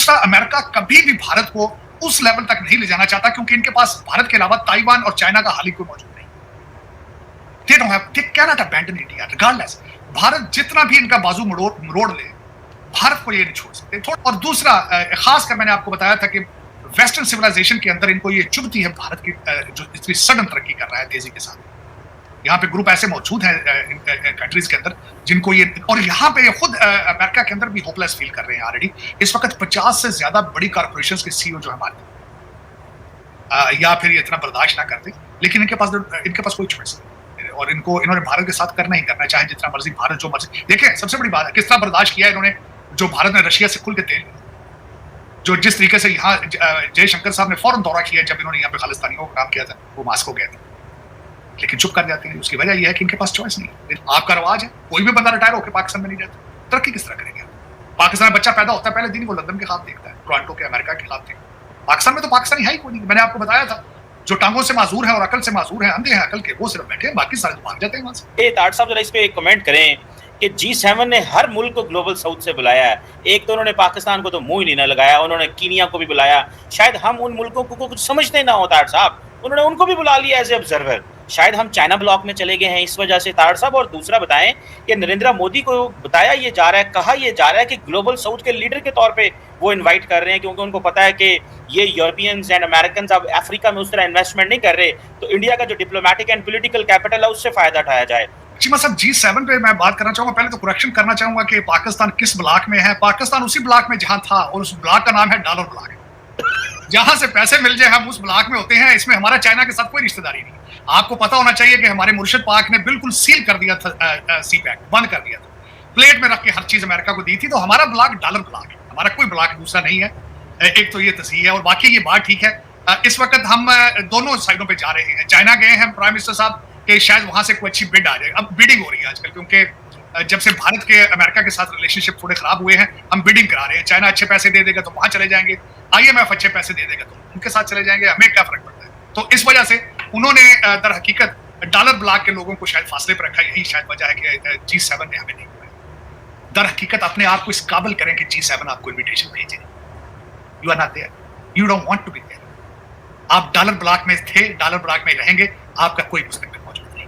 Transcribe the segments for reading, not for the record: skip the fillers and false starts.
दूसरा, अमेरिका कभी भी भारत को उस लेवल तक नहीं ले जाना चाहता, क्योंकि इनके पास भारत के अलावा ताइवान और चाइना का हाल ही कोई मौजूद नहीं। They cannot abandon India regardless। Bharat जितना भी इनका बाजू मरोड़ ले, भारत को ये नहीं छोड़ सकते। और दूसरा, खासकर मैंने आपको बताया था कि वेस्टर्न सिविलाइजेशन के अंदर इनको ये चुभती है भारत की जो इतनी सडन तरक्की कर रहा है तेजी के साथ। यहाँ पे ग्रुप ऐसे मौजूद हैं कंट्रीज के अंदर जिनको ये, और यहाँ पे खुद अमेरिका के अंदर भी होपलेस फील कर रहे हैं ऑलरेडी। इस वक्त 50 से ज्यादा बड़ी कॉर्पोरेशंस के सीईओ जो हमारे या फिर ये इतना बर्दाश्त ना करते, लेकिन इनके पास कोई चॉइस नहीं, और इन्होंने भारत के साथ करना ही करना, चाहे जितना मर्जी भारत जो मर्जी। देखें, सबसे बड़ी बात है किस तरह बर्दाश्त किया इन्होंने जो भारत ने रशिया से खुल के तेल, जो जिस तरीके से यहाँ जयशंकर साहब ने फौरन दौरा किया जब इन्होंने यहाँ पे खालिस्तानियों को काम किया था, वो मास्को गए थे, लेकिन चुप कर जाते हैं। उसकी वजह यह है कि इनके पास चॉइस नहीं। आपका रवाज है, कोई भी बंदा रिटायर होकर पाकिस्तान में नहीं रहता, तरक्की किस तरह करेंगे? पाकिस्तान में बच्चा पैदा होता है, पहले दिन वो लंदन के खिलाफ देखता है, टोरंटो के, अमेरिका के खिलाफ देखता है। पाकिस्तान में तो पाकिस्तानी है ही कोई नहीं। मैंने आपको बताया था, जो टांगों से माजूर है और अकल से माजूर है, अंधे हैं अकल के, वो सिर्फ बैठे हैं, बाकी सारे तो भाग जाते हैं वहां से। ताड़ साहब जरा इस पे एक कमेंट करें कि G7 ने हर मुल्क को ग्लोबल साउथ से बुलाया है। एक तो उन्होंने पाकिस्तान को तो मुंह ही नहीं ना लगाया, उन्होंने कीनिया को भी बुलाया। शायद हम उन मुल्कों को कुछ समझते ना हो ताड़ साहब, उन्होंने उनको भी बुला लिया एज ए ऑब्जर्वर। शायद हम चाइना ब्लॉक में चले गए हैं इस वजह से ताड़ साहब। और दूसरा बताएं कि नरेंद्र मोदी को बताया ये जा रहा है, कहा ये जा रहा है कि ग्लोबल साउथ के लीडर के तौर पे वो इनवाइट कर रहे हैं, क्योंकि उनको पता है कि ये यूरोपियंस एंड अमेरिकन अब अफ्रीका में उस तरह इन्वेस्टमेंट नहीं कर रहे, तो इंडिया का जो डिप्लोमेटिक एंड पॉलिटिकल कैपिटल है उससे फायदा उठाया जाए। चीमा साहब, G7 पे मैं बात करना चाहूंगा। पहले तो करेक्शन करना चाहूंगा कि पाकिस्तान किस ब्लॉक में है। पाकिस्तान उसी ब्लॉक में जहां था, और उस ब्लॉक का नाम है डॉलर ब्लॉक। जहां से पैसे मिल जाए हम उस ब्लॉक में होते हैं। इसमें हमारा चाइना के साथ कोई रिश्तेदारी नहीं। आपको पता होना चाहिए कि हमारे मुर्शिद पाक ने बिल्कुल सील कर दिया था, सी पैक बंद कर दिया था, प्लेट में रख के हर चीज अमेरिका को दी थी। तो हमारा ब्लॉक डॉलर ब्लॉक है, हमारा कोई ब्लॉक दूसरा नहीं है। एक तो ये तस्वीर है, और बाकी ये बात ठीक है। इस वक्त हम दोनों साइडों पे जा रहे हैं। चाइना गए हैं प्राइम मिनिस्टर साहब कि शायद वहां से कोई अच्छी बिड आ जाए। अब बिडिंग हो रही है आजकल, क्योंकि जब से भारत के अमेरिका के साथ रिलेशनशिप थोड़े खराब हुए हैं, हम बिडिंग करा रहे हैं। चाइना अच्छे पैसे दे देगा तो वहां चले जाएंगे, IMF अच्छे पैसे दे देगा तो उनके साथ चले जाएंगे, हमें क्या फर्क पड़ता है। तो इस वजह से उन्होंने दर हकीकत डॉलर ब्लॉक के लोगों को शायद फासले पर रखा। यही शायद वजह है कि G7 ने हमें नहीं बुलाया। दर हकीकत अपने आप को इस काबिल करें कि G7 आपको इन्विटेशन भेजे। You are not there, you don't want to be there. आप डॉलर ब्लॉक में थे, डॉलर ब्लॉक में रहेंगे, आपका कोई मुस्तकबिल मौजूद नहीं,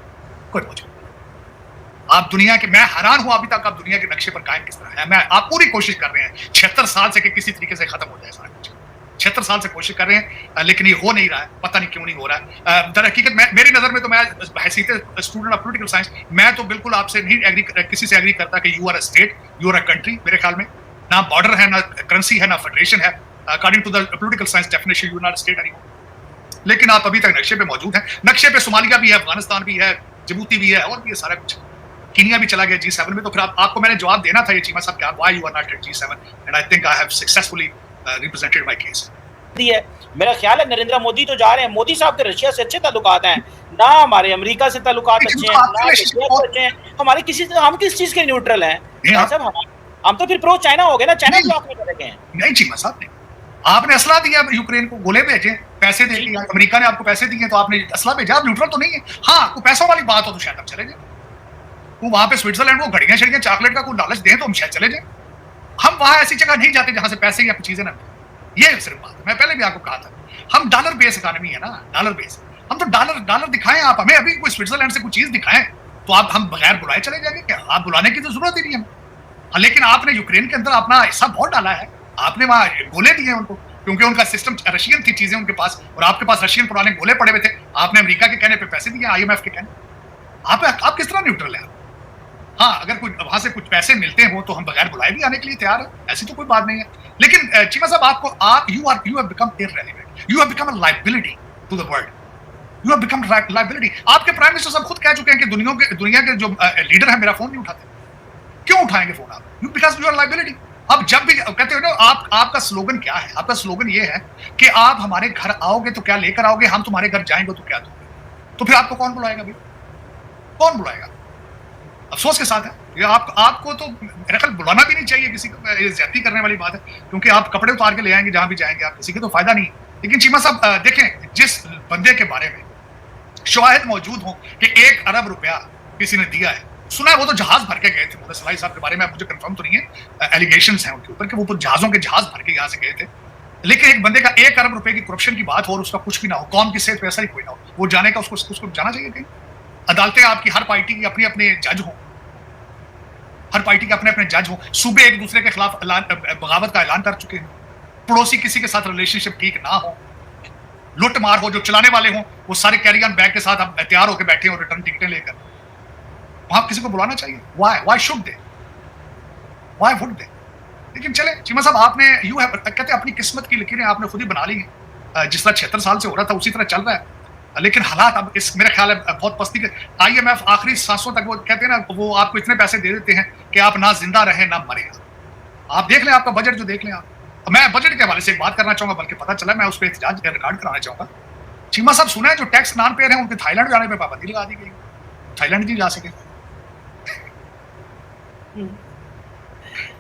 कोई मौजूद नहीं। आप दुनिया के, मैं हैरान हूं अभी तक आप दुनिया के नक्शे पर कायम किस तरह है। आप पूरी कोशिश कर रहे हैं 76 साल से कि किसी तरीके से खत्म हो जाए सारा कुछ। 76 साल से कोशिश कर रहे हैं, लेकिन ये हो नहीं रहा है। पता नहीं क्यों नहीं हो रहा है। दर हकीकत मेरी नजर में तो, मैं हैसियत स्टूडेंट ऑफ पॉलिटिकल साइंस, मैं तो बिल्कुल आपसे नहीं किसी से एग्री करता कि you are a state, you are a country. मेरे ख्याल में ना बॉर्डर है, ना करेंसी है, ना फेडरेशन है। According to the political science definition you are not a state anymore. लेकिन आप अभी तक नक्शे पे मौजूद हैं। नक्शे पे सोमालिया भी है, अफगानिस्तान भी है, जिबूती भी है, और भी सारा कुछ। कीनिया भी चला गया G7 में। तो फिर आपको मैंने जवाब देना था ये चीमा साहब, क्या why you are not at G7, and I think I have successfully represented my case. मेरा ख्याल है नरेंद्र मोदी तो जा रहे हैं, मोदी साहब के रशिया से अच्छे ताल्लुकात हैं ना, हमारे अमेरिका से ताल्लुकात अच्छे हैं ना, अच्छे हैं हमारे किसी, हम किस चीज के न्यूट्रल हैं सब? हम तो फिर प्रो चाइना हो गए ना, चाइना ब्लॉक में चले गए हैं। नहीं चीमा साहब, नहीं, आपने असला दिया यूक्रेन को, गोले भेजे, पैसे दे दिए, अमेरिका ने आपको पैसे दिए तो आपने असला भेजा। आप न्यूट्रल तो नहीं है। हाँ, कोई पैसों वाली बात हो तो शायद हम चले जाए। वो वहां पे स्विट्जरलैंड को घड़ियां शड़ियां चॉकलेट का कोई लालच दें तो हम शायद चले जाए। हम वहां ऐसी जगह नहीं जाते जहां से पैसे या चीजें ना। ये सिर्फ बात है, मैं पहले भी आपको कहा था, हम डॉलर बेस इकोनॉमी है ना, डॉलर बेस। हम तो डॉलर दिखाएं, आप हमें अभी कोई स्विट्जरलैंड से कोई चीज दिखाएं तो आप हम बगैर बुलाए चले जाएंगे क्या? आप बुलाने की तो जरूरत ही नहीं है। लेकिन आपने यूक्रेन के अंदर अपना हिस्सा बहुत डाला है, आपने वहां गोले दिए उनको, क्योंकि उनका सिस्टम रशियन थी चीजें उनके पास, और आपके पास रशियन पुराने गोले पड़े हुए थे। आपने अमेरिका के कहने पे पैसे दिए, IMF के कहने। आप किस तरह न्यूट्रल है? हाँ, अगर कुछ वहां से कुछ पैसे मिलते हो तो हम बगैर बुलाए भी आने के लिए तैयार है, ऐसी तो कोई बात नहीं है। लेकिन चीमा साहब, you have become irrelevant, you have become a liability to the world, you have become liability. आपके प्राइम मिनिस्टर साहब खुद कह चुके हैं कि दुनिया के जो लीडर है मेरा फोन नहीं उठाते। क्यों उठाएंगे फोन आप? Because you are liability. अब जब भी कहते हो ना, आपका स्लोगन क्या है? आपका स्लोगन ये है कि आप हमारे घर आओगे तो क्या लेकर आओगे, हम तुम्हारे घर जाएंगे तो क्या दोगे। तो फिर आपको कौन बुलाएगा भाई? कौन बुलाएगा? अफसोस के साथ है ये, आपको तो मेरे ख्याल बुलाना भी नहीं चाहिए किसी को। ये ज्यादती करने वाली बात है, क्योंकि आप कपड़े उतार के ले आएंगे जहां भी जाएंगे, आप किसी के तो फायदा नहीं। लेकिन चीमा साहब देखें, जिस बंदे के बारे में शवाहिद मौजूद हो कि 1 अरब रुपया किसी ने दिया है, सुना है वो तो जहाज भर के गए थे, मुझे सलाई साहब के बारे में मुझे कंफर्म तो नहीं है, एलिगेशंस हैं उनके ऊपर कि वो तो जहाज भर के यहाँ से गए थे। लेकिन एक बंदे का 1 अरब रुपए की करप्शन की बात हो और उसका कुछ भी ना हो, कौम की सेहत पे असर ही कोई ना हो, वो जाने का उसको जाना चाहिए कहीं? अदालतें आपकी हर पार्टी की अपने अपने जज हो, हर पार्टी के अपने अपने जज हो, सूबे एक दूसरे के खिलाफ बगावत का ऐलान कर चुके हैं, पड़ोसी किसी के साथ रिलेशनशिप ठीक ना हो, लुट मार हो, जो चलाने वाले हो वो सारे कैरी ऑन बैग के साथ अब तैयार होकर बैठे हो रिटर्न टिकटें लेकर, वहां किसी को बुलाना चाहिए? Why should they, why would they? लेकिन चले चीमा साहब, आपने कहते अपनी किस्मत की लकीरें आपने खुद ही बना ली है, जिस तरह 76 साल से हो रहा था उसी तरह चल रहा है। लेकिन हालात अब इस मेरा ख्याल है बहुत पस्ती के, IMF आखिरी सांसों तक वो कहते हैं ना, वो आपको इतने पैसे दे देते हैं कि आप ना जिंदा रहे ना मरे। आप देख लें आपका बजट जो देख लें आप। मैं बजट के हवाले से एक बात करना चाहूंगा, बल्कि पता चला मैं उस पर एहतजाज रिकॉर्ड कराना चाहूंगा। चीमा साहब, सुना है जो टैक्स नॉन पेयर है उनके थाईलैंड जाने पर पाबंदी लगा दी गई, थाईलैंड नहीं जा सके।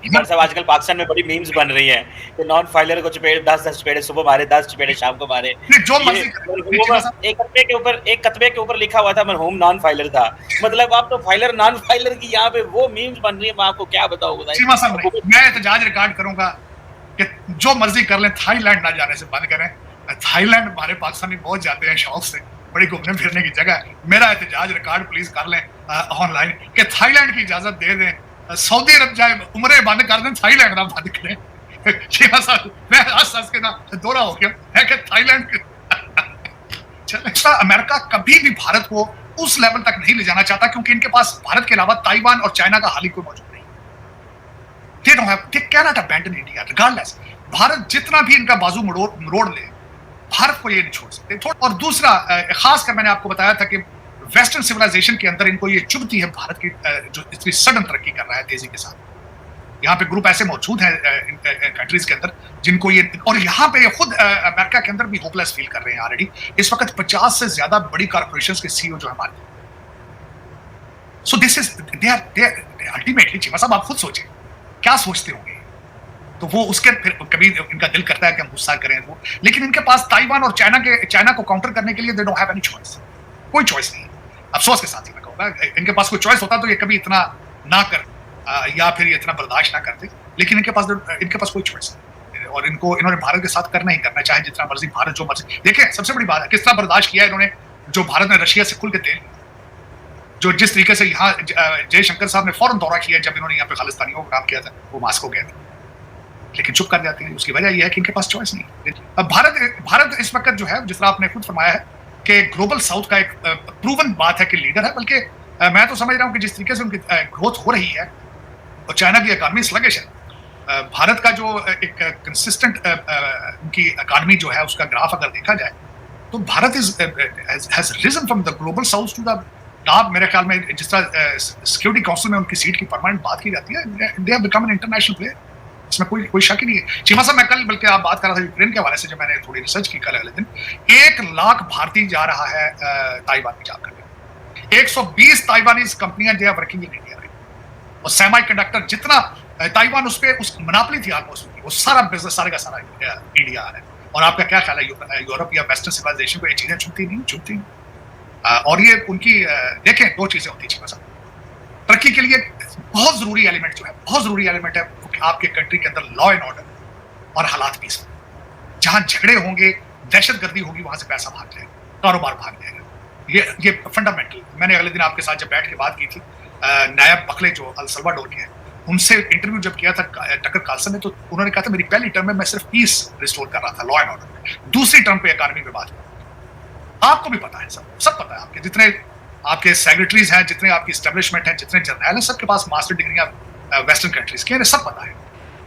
इमरान साहब, आजकल पाकिस्तान में बड़ी मीम्स बन रही हैं कि नॉन फाइलर को चपेट 10 चपेटे सुबह मारे, 10 चपेटे शाम को मारे। जो मर्जी एक कतबे के ऊपर लिखा हुआ था मरहूम नॉन फाइलर था, मतलब आप तो फाइलर नॉन फाइलर की यहाँ पे वो मीम्स बन रही है, मैं आपको क्या बताऊं। मैं एहतजाज रिकॉर्ड करूंगा कि जो मर्जी कर लें, थाईलैंड ना जाने से बंद करें। थाईलैंड हमारे पाकिस्तानी बहुत जाते हैं शौक से, बड़ी घूमने फिरने की जगह। मेरा एहतजाज रिकॉर्ड प्लीज कर लें ऑनलाइन कि थाईलैंड की इजाजत दे दें, सऊदी अरब जाए उम्रे बंद कर दें, थाईलैंड ना बंद करें। मैं हंस के ना दौरा हो गया है कि थाईलैंड अमेरिका कभी भी भारत को उस लेवल तक नहीं ले जाना चाहता, क्योंकि इनके पास भारत के अलावा ताइवान और चाइना का हाल ही कोई मौजूद नहीं। They don't have, they cannot abandon India regardless। Bharat जितना भी इनका बाजू मरोड़ ले, भारत को ये नहीं छोड़ सकते। और दूसरा, खास कर मैंने आपको बताया था कि वेस्टर्न सिविलाइजेशन के अंदर इनको ये चुभती है भारत की जो इतनी सडन तरक्की कर रहा है तेजी के साथ। यहाँ पे ग्रुप ऐसे मौजूद हैं कंट्रीज के अंदर जिनको ये, और यहाँ पे खुद अमेरिका के अंदर भी होपलेस फील कर रहे हैं ऑलरेडी। इस वक्त 50 से ज्यादा बड़ी कॉर्पोरेशंस के CEO जो हमारे, so this is they are ultimately, Cheema साहब आप खुद सोचें क्या सोचते होंगे। तो वो उसके फिर कभी इनका दिल करता है कि हम गुस्सा करें वो, लेकिन इनके पास ताइवान और चाइना को काउंटर करने के लिए they don't have any choice, कोई चॉइस नहीं है। अफसोस के साथ ही मैं कहूँगा, इनके पास कोई चॉइस होता तो ये कभी इतना ना कर या फिर ये इतना बर्दाश्त ना करते, लेकिन इनके पास कोई चॉइस नहीं। और इन्होंने भारत के साथ करना ही करना, चाहे जितना मर्जी भारत जो मर्जी। देखिए सबसे बड़ी बात है किस तरह बर्दाश्त किया इन्होंने, जो भारत ने रशिया से खुल के तेल, जो जिस तरीके से यहाँ जयशंकर साहब ने फौरन दौरा किया जब इन्होंने यहाँ पे खालिस्तानियों को काम किया था, वो मास्को गए थे, लेकिन चुप कर जाते हैं। उसकी वजह यह है कि इनके पास चॉइस नहीं। अब भारत इस वक्त जो है, जिस तरह आपने खुद फरमाया है कि ग्लोबल साउथ का एक प्रूवन बात है कि लीडर है, बल्कि मैं तो समझ रहा हूँ कि जिस तरीके से उनकी ग्रोथ हो रही है और चाइना की इकॉनमी स्लगिश है, भारत का जो एक कंसिस्टेंट उनकी इकॉनमी जो है उसका ग्राफ अगर देखा जाए तो Bharat has risen from the global south to the top. मेरे ख्याल में जिस तरह सिक्योरिटी काउंसिल में उनकी सीट की परमानेंट बात की जाती है, they have become an international player, इसमें कोई शक ही नहीं है। चीमा साहब, मैं कल बल्कि आप बात कर रहा था यूक्रेन के हवाले से, जब मैंने थोड़ी रिसर्च की कल अगले दिन, 1 लाख भारतीय जा रहा है ताइवान में जॉब करने। 120 ताइवानीज कंपनियां जो है वर्किंग इन इंडिया में, और सेमी कंडक्टर जितना ताइवान उस मोनोपोली थी ऑलमोस्ट, वो सारा बिजनेस सारे का सारा इंडिया आ रहा है। और आपका क्या ख्याल है, यूरोप या वेस्टर्न सिविलाइजेशन को ये चीजें चुभती नहीं? और ये उनकी देखें, 2 चीजें होती है साहब तरक्की के लिए। बहुत जरूरी एलिमेंट जो है, बहुत जरूरी एलिमेंट है कि आपके कंट्री के अंदर लॉ एंड ऑर्डर और हालात पीस। जहां झगड़े होंगे, दहशतगर्दी होगी, वहां से पैसा भाग जाएगा, कारोबार भाग जाएगा। ये फंडामेंटल। मैंने अगले दिन आपके साथ जब बैठ के बात की थी, नायब बखले जो अल सल्वाडोर के हैं, उनसे इंटरव्यू जब किया था टकर कार्लसन ने, तो उन्होंने कहा था मेरी पहली टर्म में मैं सिर्फ पीस रिस्टोर कर रहा था, लॉ एंड ऑर्डर। दूसरी टर्म पे इकॉनमी में बात, आपको भी पता है, सब पता है, आपके जितने आपके सेक्रेटरीज हैं, जितने आपकी एस्टेब्लिशमेंट हैं, जितने जर्नल हैं, सबके पास मास्टर डिग्रियां वेस्टर्न कंट्रीज की, सब पता है,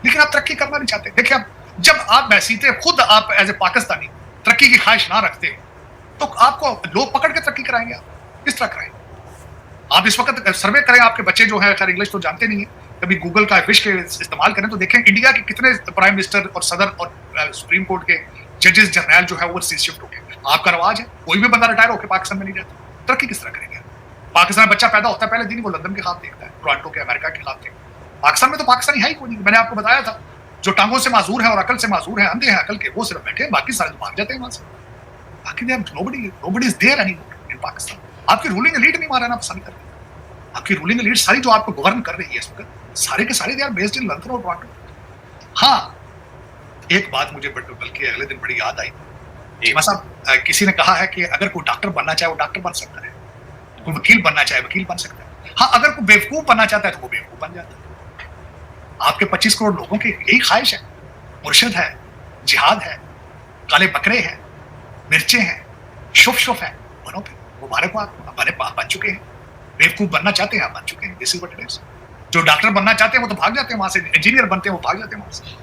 लेकिन आप तरक्की करना नहीं चाहते। देखिए, आप जब आप बैसीते खुद आप एज ए पाकिस्तानी तरक्की की ख्वाहिश ना रखते, तो आपको लोग पकड़ के तरक्की कराएंगे। आप किस तरह कराएंगे? आप इस वक्त सर्वे करें, आपके बच्चे जो है खैर इंग्लिश तो जानते नहीं है, कभी गूगल का विश के इस्तेमाल करें तो देखें इंडिया के कितने प्राइम मिनिस्टर और सदर और सुप्रीम कोर्ट के जजेस जनरल जो है ओवरसीज शिफ्ट हो गए। आपका रवाज है, कोई भी बंदा रिटायर होकर पाकिस्तान में नहीं जाता, तरक्की किस तरह करेंगे? पाकिस्तान में बच्चा पैदा होता है, पहले दिन वो लंदन के खिलाफ देखता है, टोरंटो के, अमेरिका के खिलाफ देखता है। पाकिस्तान में तो पाकिस्तानी है ही कोई नहीं। मैंने आपको बताया था, जो टांगों से माजूर है और अकल से माजूर है, अंधे हैं अकल के, वो सिर्फ बैठे हैं, बाकी सारे भाग जाते हैं वहां से। बाकी नोबडी इज देयर एनीमोर इन पाकिस्तान। आपकी रूलिंग एलीट नहीं मारना पसंद करती। आपकी रूलिंग एलीट सारी जो आपको गवर्न कर रही है इस वक्त, सारे के सारे they are based in London और टोरंटो। हाँ, एक बात मुझे बल्कि अगले दिन बड़ी याद आई। चीमा साहब, किसी ने कहा है कि अगर कोई डॉक्टर बनना चाहे वो डॉक्टर बन सकता है, कोई वकील बनना चाहे वकील बन सकता है। हाँ, अगर कोई बेवकूफ बनना चाहता है तो वो बेवकूफ बन जाता है। आपके 25 करोड़ लोगों की यही ख्वाहिश है, मुर्शिद है, जिहाद है, काले बकरे हैं, मिर्चे हैं, शुफ है, बनो पे मुबारक बन चुके हैं। बेवकूफ बनना चाहते हैं, आप बन चुके हैं। This is what it is. जो डॉक्टर बनना चाहते हैं वो तो भाग जाते हैं वहां से, इंजीनियर बनते हैं वो भाग जाते हैं वहां से।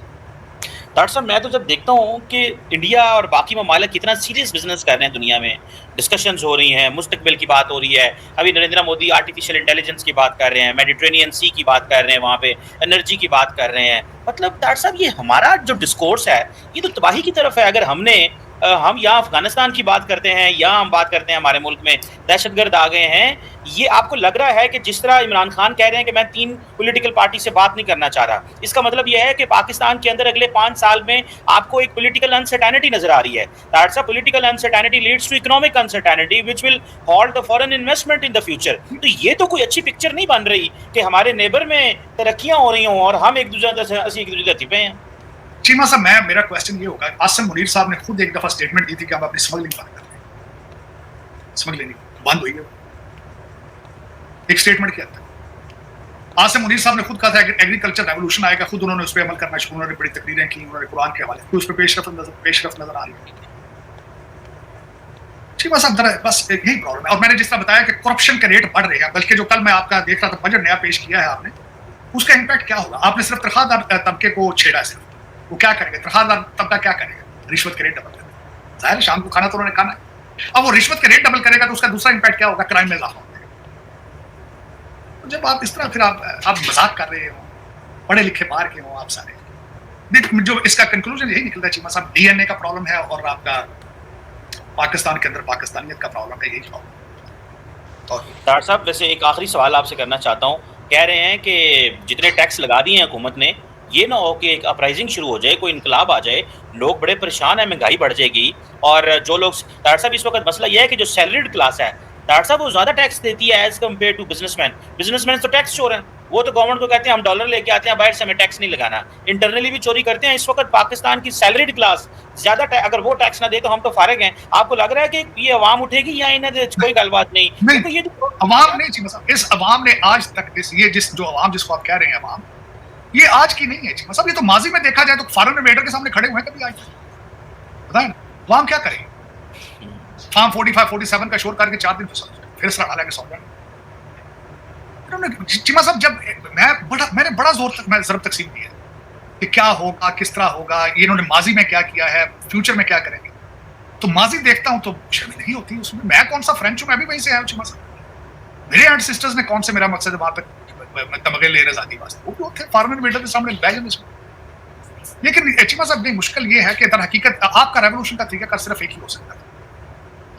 डॉक्टर साहब, मैं तो जब देखता हूँ कि इंडिया और बाकी ममालिक कितना सीरियस बिजनेस कर रहे हैं, दुनिया में डिस्कशंस हो रही हैं, मुस्तकबिल की बात हो रही है। अभी नरेंद्र मोदी आर्टिफिशियल इंटेलिजेंस की बात कर रहे हैं, मेडिटेरेनियन सी की बात कर रहे हैं, वहाँ पे एनर्जी की बात कर रहे हैं। मतलब डॉक्टर साहब, ये हमारा जो डिस्कोर्स है ये तो तबाही की तरफ है। अगर हम यहाँ अफगानिस्तान की बात करते हैं, या हम बात करते हैं हमारे मुल्क में दहशतगर्द आ गए हैं, ये आपको लग रहा है कि जिस तरह इमरान खान कह रहे हैं कि मैं 3 पॉलिटिकल पार्टी से बात नहीं करना चाह रहा, इसका मतलब यह है कि पाकिस्तान के अंदर अगले 5 साल में आपको एक पॉलिटिकल अनसर्टेनिटी नजर आ रही है। That's a political uncertainty leads to economic uncertainty which will halt the foreign investment in the future. तो ये तो कोई अच्छी पिक्चर नहीं बन रही कि हमारे नेबर में तरक्कियां हो रही हों और हम एक दूसरे पे हैं। चीमा साहब, मेरा क्वेश्चन ये होगा, आसिम मुनीर साहब ने खुद एक दफा स्टेटमेंट दी थी कि हम अपनी स्मगलिंग बंद कर दें। स्मगलिंग बंद हुई है, एक स्टेटमेंट किया था। आसिम मुनीर साहब ने खुद कहा था कि एग्रीकल्चर रेवोल्यूशन आएगा, खुद उन्होंने उस पर अमल करना शुरू, उन्होंने बड़ी तकरीरें की, उन्होंने कुरान के हवाले उस पर पेशरफ नजर आ रही है। चीमा साहब, बस यही प्रॉब्लम है। और मैंने जिस तरह बताया कि करप्शन के रेट बढ़ रहे हैं, बल्कि जो कल मैं आपका देख रहा था बजट नया पेश किया है आपने, उसका इम्पैक्ट क्या होगा? आपने सिर्फ तनख्वाहदार तबके को छेड़ा है, सिर्फ वो क्या करेंगे? तनख्वाहदार तबका क्या करेगा? रिश्वत के रेट डबल करेगा। जाहिर है शाम को खाना तो उन्होंने खाना है। अब वो रिश्वत के रेट डबल करेगा तो उसका दूसरा इम्पैक्ट क्या होगा? क्राइम में इजाफा होगा। जब आप इस तरह फिर आप मजाक कर रहे हो, पढ़े लिखे बाहर के हो आप सारे, जो इसका कंक्लूजन यही निकलता है चीमा साहब, डीएनए का प्रॉब्लम है और आपका पाकिस्तान के अंदर पाकिस्तानियत का प्रॉब्लम है, यही प्रॉब्लम। और डॉक्टर साहब, वैसे एक आखिरी सवाल आपसे करना चाहता हूँ। कह रहे हैं कि जितने टैक्स लगा दिए हैं हुकूमत ने, ये ना हो कि एक अपराइजिंग शुरू हो जाए, कोई इनकलाब आ जाए, लोग बड़े परेशान हैं, महंगाई बढ़ जाएगी। और जो लोग, डॉक्टर साहब, इस वक्त मसला यह है कि जो सैलरीड क्लास है डॉक्टर साहब, वो ज़्यादा टैक्स देती है as compare to businessman. Businessman तो टैक्स चोर हैं, वो तो गवर्नमेंट को कहते हैं हम डॉलर लेके आते हैं, बाहर से हमें टैक्स नहीं लगाना, इंटरनली भी चोरी करते हैं। इस वक्त पाकिस्तान की सैलरीड क्लास ज़्यादा अगर वो टैक्स ना दे तो हम तो फारिग हैं। आपको लग रहा है कि ये अवाम उठेगी या इन्हें कोई गलबात नहीं? तो ये अवाम नहीं चीमा साहब, इस अवाम ने आज तक जो अवाम जिसको आप कह रहे हैं अवाम, ये आज की नहीं है चीमा साहब, ये तो माजी में देखा जाए तो फॉरेन इन्वेडर के सामने खड़े हुए हैं कभी आज बताएं ना, अवाम क्या करेगी? फार्म 45 47 का शोर करके 4 दिन फिर सड़ा लेके सौ जाए। चीमा साहब, जब मैंने बड़ा जोर तक मैं जरूर तकसीम दिया कि क्या होगा, किस तरह होगा, ये इन्होंने माजी में क्या किया है, फ्यूचर में क्या करेंगे। तो माजी देखता हूं तो शर्म नहीं होती उसमें। मैं कौन सा फ्रेंच हूं, मैं भी वहीं से आया हूं चीमा साहब। मेरे एंड सिस्टर्स ने कौन से, मेरा मकसद है वहां पे तमगे ले रहे आजादी वास्ते, वो थे फॉरेन इन्वेडर के सामने बैजन इसमें। लेकिन चीमा साहब, नहीं, मुश्किल ये है कि दर हकीकत आपका रेवोल्यूशन का तरीका सिर्फ एक ही हो सकता है।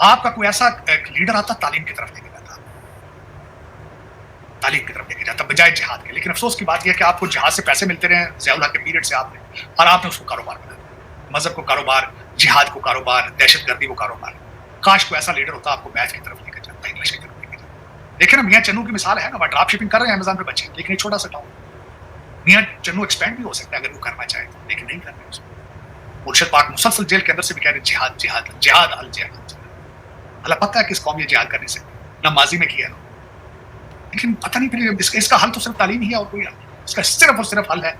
आपका कोई ऐसा लीडर आता तालीम की तरफ लेके जाता, तालीम की तरफ लेके जाता बजाय जिहाद के। लेकिन अफसोस की बात यह है कि आपको जिहाद से पैसे मिलते रहे ज़ियाउल हक के पीरियड से आपने, और आपने उसको कारोबार बना दिया। मजहब को कारोबार, जिहाद को कारोबार, दहशतगर्दी को कारोबार। काश कोई ऐसा लीडर होता आपको मैथ की तरफ लेकर जाता, इंग्लिश की तरफ लेकर जाता। लेकिन अब मियाँ चन्नू की मिसाल है ना, ड्रॉप शिपिंग कर रहे हैं अमेज़न पे बच्चे, लेकिन एक छोटा सा टाउन। मियाँ चन्नू एक्सपेंड भी हो सकता है अगर वो करना चाहे, लेकिन नहीं कर रहे उसको। मुर्शिद पाक मुसलसल जेल के अंदर से भी कह रहे जिहाद जिहाद जिहाद अल जिहाद। अल्लाह पता है किस कौम ये जिहाद करने से ना माजी में किया, लेकिन पता नहीं फिर इसका हल तो सिर्फ तालीम ही है और कोई हल। इसका सिर्फ और सिर्फ हल है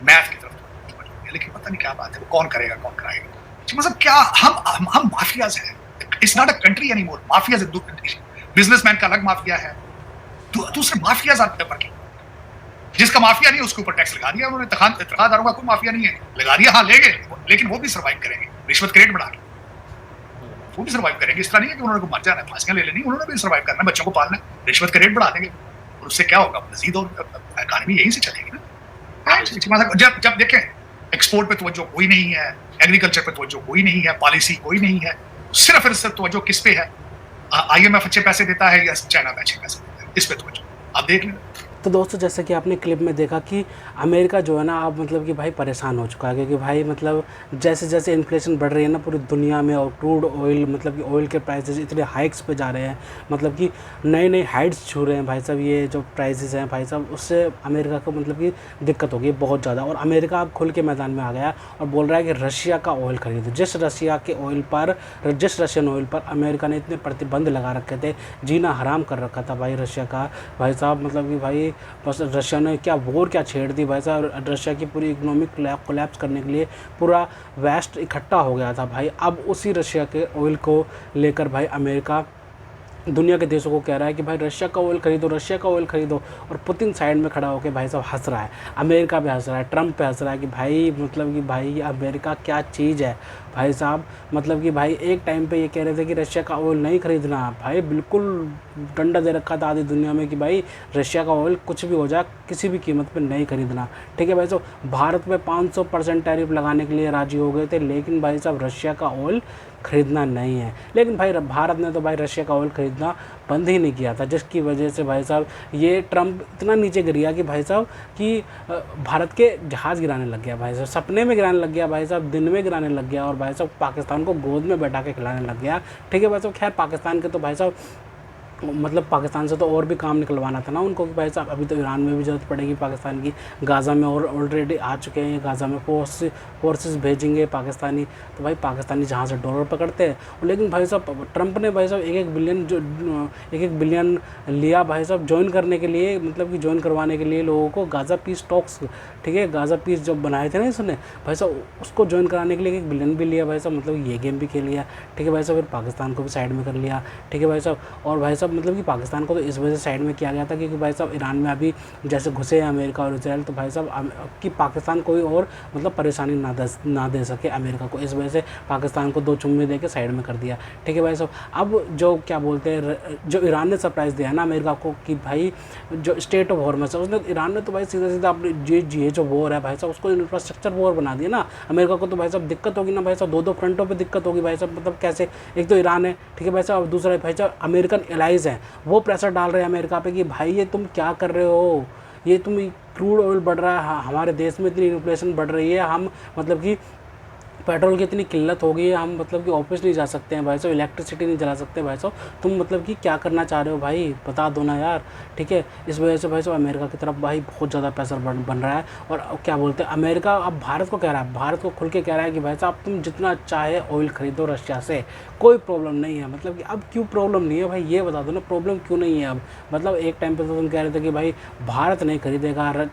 मैथ की तरफ। लेकिन पता नहीं क्या बात है, वो कौन करेगा कौन कराएगा। मतलब क्या हम माफियाज हैं। It's not a country any more. Mafias, businessman का अलग माफिया है, दूसरे माफियाज आते हैं। जिसका माफिया नहीं है उसके ऊपर टैक्स लगा दिया उन्होंने। तनख्वाहदारों का कोई माफिया नहीं है, लगा दिया। हाँ लेंगे, लेकिन वो भी सर्वाइव करेंगे रिश्वत के रेट बढ़ा के, वो भी सर्वाइव करेंगे। इस तरह नहीं है कि उन्होंने मर जाना है, फांसियां ले लेनी, उन्होंने भी सर्वाइव करना है, बच्चों को पालना है, रिश्वत के रेट बढ़ा देंगे और उससे क्या होगा, मजीद और इकानमी यहीं से चलेगी ना। जब देखें एक्सपोर्ट पे तवज्जो कोई नहीं है, एग्रीकल्चर पे तवज्जो कोई नहीं है, पॉलिसी कोई नहीं है, सिर्फ तवज्जो किस पे है? IMF अच्छे पैसे देता है या चाइना पे अच्छे पैसे देता है, इस पे तवज्जो। आप देख लें तो दोस्तों जैसे कि आपने क्लिप में देखा कि अमेरिका जो है ना अब मतलब कि भाई परेशान हो चुका है, क्योंकि भाई मतलब जैसे जैसे इन्फ्लेशन बढ़ रही है ना पूरी दुनिया में, और क्रूड ऑयल मतलब कि ऑयल के प्राइसेस इतने हाइक्स पे जा रहे हैं, मतलब कि नए नए हाइट्स छू रहे हैं भाई साहब, ये जो प्राइसेस हैं भाई साहब, उससे अमेरिका को मतलब कि दिक्कत होगी बहुत ज़्यादा। और अमेरिका अब खुल के मैदान में आ गया और बोल रहा है कि रशिया का ऑयल खरीदो। जिस रशियन ऑयल पर अमेरिका ने इतने प्रतिबंध लगा रखे थे, जीना हराम कर रखा था भाई रशिया का, भाई साहब मतलब कि भाई बस रशिया ने क्या वॉर क्या छेड़ दी भाई साहब, रशिया की पूरी इकोनॉमिक कोलैप्स करने के लिए पूरा वेस्ट इकट्ठा हो गया था भाई। अब उसी रशिया के ऑयल को लेकर भाई अमेरिका दुनिया के देशों को कह रहा है कि भाई रशिया का ऑयल खरीदो, रशिया का ऑयल खरीदो। और पुतिन साइड में खड़ा होकर भाई साहब हंस रहा है, अमेरिका पे हंस रहा है, ट्रम्प पे हंस रहा है कि भाई मतलब कि भाई अमेरिका क्या चीज़ है भाई साहब। मतलब कि भाई एक टाइम पे ये कह रहे थे कि रशिया का ऑयल नहीं खरीदना, भाई बिल्कुल डंडा दे रखा था आधी दुनिया में कि भाई रशिया का ऑयल कुछ भी हो जाए किसी भी कीमत पे नहीं खरीदना, ठीक है भाई साहब। भारत पे 500% टैरिफ लगाने के लिए राजी हो गए थे, लेकिन भाई साहब रशिया का ऑयल खरीदना नहीं है। लेकिन भाई भारत ने तो भाई रशिया का ऑयल खरीदना बंद ही नहीं किया था, जिसकी वजह से भाई साहब ये ट्रम्प इतना नीचे गिर गया कि भाई साहब कि भारत के जहाज़ गिराने लग गया भाई साहब, सपने में गिराने लग गया भाई साहब, दिन में गिराने लग गया, और भाई साहब पाकिस्तान को गोद में बैठा के खिलाने लग गया, ठीक है भाई साहब। खैर पाकिस्तान के तो भाई साहब मतलब पाकिस्तान से तो और भी काम निकलवाना था ना उनको कि भाई साहब अभी तो ईरान में भी ज़रूरत पड़ेगी पाकिस्तान की, गाज़ा में और ऑलरेडी आ चुके हैं, गाज़ा में फोर्सेस भेजेंगे पाकिस्तानी, तो भाई पाकिस्तानी जहाँ से डॉलर पकड़ते हैं। लेकिन भाई साहब ट्रंप ने भाई साहब एक एक बिलियन लिया भाई साहब ज्वाइन करने के लिए, मतलब कि ज्वाइन करवाने के लिए लोगों को गाज़ा पीस टॉक्स, ठीक है गाज़ा पीस जब बनाए थे ना इसने भाई साहब, उसको ज्वाइन कराने के लिए 1 बिलियन भी लिया भाई साहब, मतलब ये गेम भी खेल लिया, ठीक है भाई साहब। फिर पाकिस्तान को भी साइड में कर लिया, ठीक है भाई साहब। और भाई साहब मतलब कि पाकिस्तान को तो इस वजह से साइड में किया गया था क्योंकि भाई साहब ईरान में अभी जैसे घुसे हैं अमेरिका और इसराइल, तो भाई साहब कि पाकिस्तान कोई और मतलब परेशानी ना दे सके अमेरिका को, इस वजह से पाकिस्तान को 2 चुम्मे दे के साइड में कर दिया, ठीक है भाई साहब। अब जो क्या बोलते हैं जो ईरान ने सरप्राइज़ दिया ना अमेरिका को कि भाई जो स्टेट ऑफ हॉर्मस है उसने, ईरान ने तो भाई सीधा सीधा अपने ये जो वॉर है भाई साहब उसको इंफ्रास्ट्रक्चर वॉर बना दिया ना। अमेरिका को तो भाई साहब दिक्कत होगी ना भाई साहब, 2 फ्रंटों पर दिक्कत होगी भाई साहब। मतलब कैसे, एक तो ईरान है, ठीक है भाई साहब, और दूसरा भाई साहब अमेरिकन एलाइज हैं, वो प्रेशर डाल रहे हैं अमेरिका पे कि भाई ये तुम क्या कर रहे हो, ये तुम क्रूड ऑयल बढ़ रहा है, हमारे देश में इतनी इन्फ्लेशन बढ़ रही है, हम मतलब कि पेट्रोल की इतनी किल्लत हो गई है, हम मतलब कि ऑफिस नहीं जा सकते हैं भाई साहब, इलेक्ट्रिसिटी नहीं जला सकते भाई साहब, तुम मतलब कि क्या करना चाह रहे हो भाई बता दो ना यार, ठीक है। इस वजह से भाई साहब अमेरिका की तरफ भाई बहुत ज़्यादा प्रेशर बन रहा है। और क्या बोलते हैं अमेरिका अब भारत को कह रहा है, भारत को खुल के कह रहा है कि भाई साहब तुम जितना चाहे ऑयल खरीदो रशिया से, कोई प्रॉब्लम नहीं है। मतलब कि अब क्यों प्रॉब्लम नहीं है भाई, ये बता दो ना प्रॉब्लम क्यों नहीं है अब। मतलब एक टाइम पे तो तुम कह रहे थे कि भाई भारत नहीं खरीदेगा,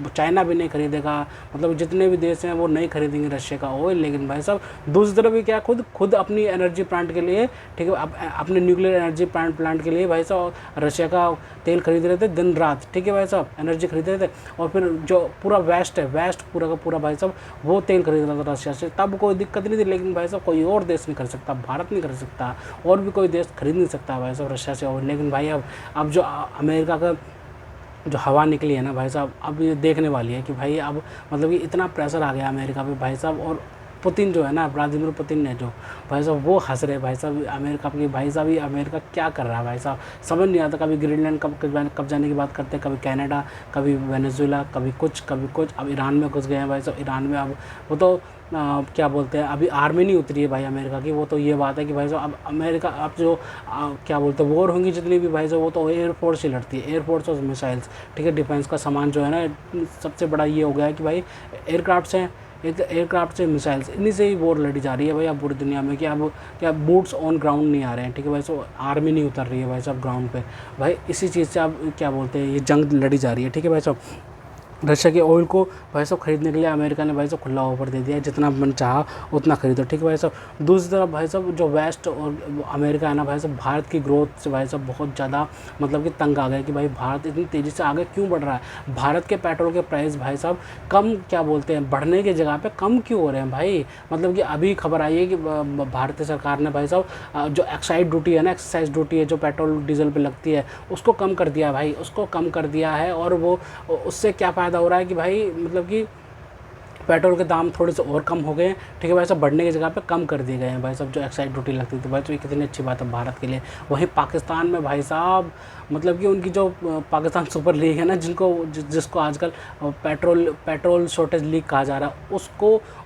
चाइना भी नहीं खरीदेगा, मतलब जितने भी देश हैं वो नहीं खरीदेंगे रशिया का ऑयल। लेकिन भाई साहब दूसरी तरफ भी क्या खुद अपनी एनर्जी प्लांट के लिए, ठीक है अपने न्यूक्लियर एनर्जी प्लांट के लिए भाई साहब रशिया का तेल खरीद रहे थे दिन रात, ठीक है भाई साहब, एनर्जी खरीद रहे थे। और फिर जो पूरा वेस्ट है, वेस्ट पूरा का पूरा भाई साहब वो तेल खरीद रहा था रशिया से, तब कोई दिक्कत नहीं थी। लेकिन भाई साहब कोई और देश नहीं कर सकता, भारत नहीं कर सकता, और भी कोई देश खरीद नहीं सकता भाई साहब रशिया से। और लेकिन भाई अब जो अमेरिका का जो हवा निकली है ना भाई साहब, अब ये देखने वाली है कि भाई अब मतलब कि इतना प्रेशर आ गया अमेरिका पे भाई साहब। और पुतिन जो है ना, व्लादिमीर पुतिन ने जो भाई साहब वो हंस रहे भाई साहब अमेरिका की, भाई साहब ये अमेरिका क्या कर रहा है भाई साहब, समझ नहीं आता। कभी ग्रीनलैंड कब जाने की बात करते हैं, कभी कनाडा, कभी वेनेजुएला, कभी कुछ, अब ईरान में घुस गए हैं भाई साहब। ईरान में अब वो तो क्या बोलते हैं अभी आर्मी नहीं उतरी है भाई अमेरिका की, वो तो ये बात है कि भाई साहब अब अमेरिका अब जो क्या बोलते हैं वॉर होंगी जितनी भी भाई साहब वो तो एयरफोर्स से लड़ती है, एयरफोर्स और मिसाइल्स, ठीक है। डिफेंस का सामान जो है ना सबसे बड़ा ये हो गया है कि भाई एयरक्राफ्ट हैं, एयरक्राफ्ट से मिसाइल्स, इन्हीं से ही वॉर लड़ी जा रही है भाई अब पूरी दुनिया में। कि अब क्या बूट्स ऑन ग्राउंड नहीं आ रहे हैं, ठीक है भाई साहब, आर्मी नहीं उतर रही है भाई साहब ग्राउंड पे, भाई इसी चीज़ से अब क्या बोलते हैं ये जंग लड़ी जा रही है, ठीक है भाई साहब। रशिया के ऑयल को भाई साहब खरीदने के लिए अमेरिका ने भाई साहब खुला ऑफर दे दिया है, जितना मन चाहा उतना खरीदो, ठीक है भाई साहब। दूसरी तरफ भाई साहब जो वेस्ट और अमेरिका है ना भाई साहब, भारत की ग्रोथ से भाई साहब बहुत ज़्यादा मतलब कि तंग आ गए कि भाई भारत इतनी तेज़ी से आगे क्यों बढ़ रहा है। भारत के पेट्रोल के प्राइस भाई साहब कम क्या बोलते हैं बढ़ने की जगह पे कम क्यों हो रहे हैं भाई। मतलब कि अभी खबर आई है कि भारतीय सरकार ने भाई साहब जो एक्साइज ड्यूटी है ना, एक्साइज ड्यूटी है जो पेट्रोल डीजल पे लगती है उसको कम कर दिया भाई, उसको कम कर दिया है। और वो उससे क्या फ़ायदा हो रहा है कि भाई मतलब कि पेट्रोल के दाम थोड़े से और कम हो गए हैं, ठीक है भाई साहब, बढ़ने की जगह पे कम कर दिए गए हैं भाई साहब, जो एक्साइज ड्यूटी लगती थी भाई, तो ये कितनी अच्छी बात है भारत के लिए। वहीं पाकिस्तान में भाई साहब मतलब कि उनकी जो पाकिस्तान सुपर लीग है ना, जिसको आजकल पेट्रोल शॉर्टेज लीग कहा जा रहा है,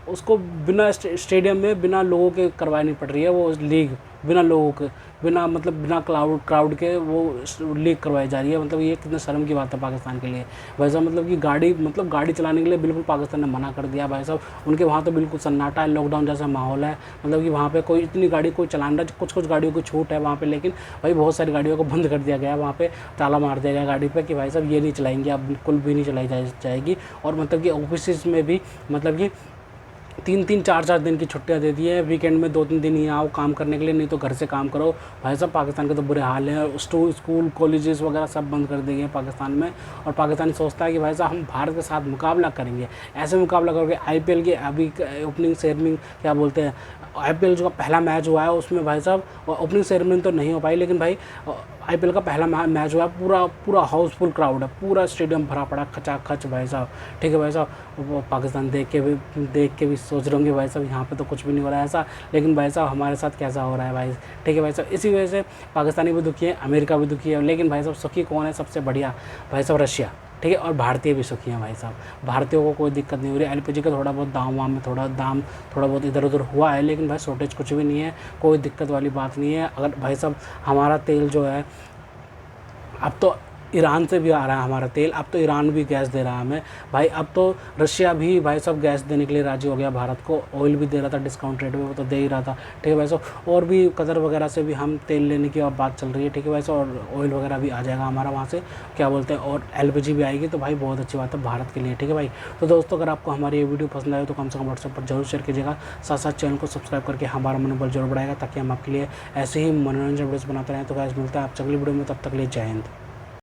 उसको बिना स्टेडियम में बिना लोगों के करवानी पड़ रही है वो लीग, बिना लोगों के, बिना क्राउड के वो लीग करवाई जा रही है। मतलब ये कितने शर्म की बात है पाकिस्तान के लिए भाई साहब। मतलब कि गाड़ी चलाने के लिए बिल्कुल पाकिस्तान ने मना कर दिया भाई साहब। उनके वहाँ तो बिल्कुल सन्नाटा है, लॉकडाउन जैसा माहौल है। मतलब कि वहाँ पे कोई इतनी गाड़ी कोई चलाना, कुछ गाड़ियों की छूट है वहाँ पे, लेकिन भाई बहुत सारी गाड़ियों को बंद कर दिया गया है, वहाँ पे ताला मार दिया गया गाड़ी पे कि भाई साहब ये नहीं चलाएंगे, अब बिल्कुल भी नहीं चलाई जाएगी। और मतलब कि ऑफिस में भी मतलब कि 3-3 4-4 दिन की छुट्टियां दे दी है, वीकेंड में 2-3 दिन ही आओ काम करने के लिए, नहीं तो घर से काम करो। भाई साहब पाकिस्तान के तो बुरे हाल हैं, स्कूल कॉलेजेस वगैरह सब बंद कर दिए हैं पाकिस्तान में। और पाकिस्तान सोचता है कि भाई साहब हम भारत के साथ मुकाबला करेंगे, ऐसे मुकाबला करोगे। IPL के अभी ओपनिंग सेरेमनी क्या बोलते हैं, IPL जो पहला मैच हुआ है उसमें भाई साहब ओपनिंग सेरेमनी तो नहीं हो पाई, लेकिन भाई IPL का पहला मैच हुआ है, पूरा हाउसफुल क्राउड है, पूरा स्टेडियम भरा पड़ा खचाखच भाई साहब, ठीक है भाई साहब। वो पाकिस्तान देख के भी सोच रहे होंगे भाई साहब यहाँ पे तो कुछ भी नहीं हो रहा है ऐसा, लेकिन भाई साहब हमारे साथ कैसा हो रहा है भाई, ठीक है भाई साहब। इसी वजह से पाकिस्तानी भी दुखी है, अमेरिका भी दुखी है, लेकिन भाई साहब सुखी कौन है सबसे बढ़िया, भाई साहब रशिया, ठीक है। और भारतीय भी सुखी हैं भाई साहब, भारतीयों को कोई दिक्कत नहीं हो रही। LPG का थोड़ा बहुत दाम थोड़ा बहुत इधर उधर हुआ है, लेकिन भाई शॉर्टेज कुछ भी नहीं है, कोई दिक्कत वाली बात नहीं है। अगर भाई साहब हमारा तेल जो है अब तो ईरान से भी आ रहा है हमारा तेल, अब तो ईरान भी गैस दे रहा है हमें भाई, अब तो रशिया भी भाई साहब गैस देने के लिए राजी हो गया भारत को, ऑयल भी दे रहा था डिस्काउंट रेट में, वो तो दे ही रहा था, ठीक है भाई साहब। और भी कतर वगैरह से भी हम तेल लेने की अब बात चल रही है, ठीक है भाई साहब। और ऑयल वगैरह भी आ जाएगा हमारा वहाँ से, क्या बोलते हैं, और LPG भी आएगी, तो भाई बहुत अच्छी बात है भारत के लिए, ठीक है भाई। तो दोस्तों अगर आपको हमारी ये वीडियो पसंद आए तो कम से कम व्हाट्सएप पर जरूर शेयर कीजिएगा, साथ साथ चैनल को सब्सक्राइब करके हमारा मनोबल जरूर बढ़ाएगा, ताकि हम आपके लिए ऐसे ही मनोरंजन वीडियोस बनाते रहें। तो गाइस मिलता है आपसे अगली वीडियो में, तब तक लिए जय हिंद।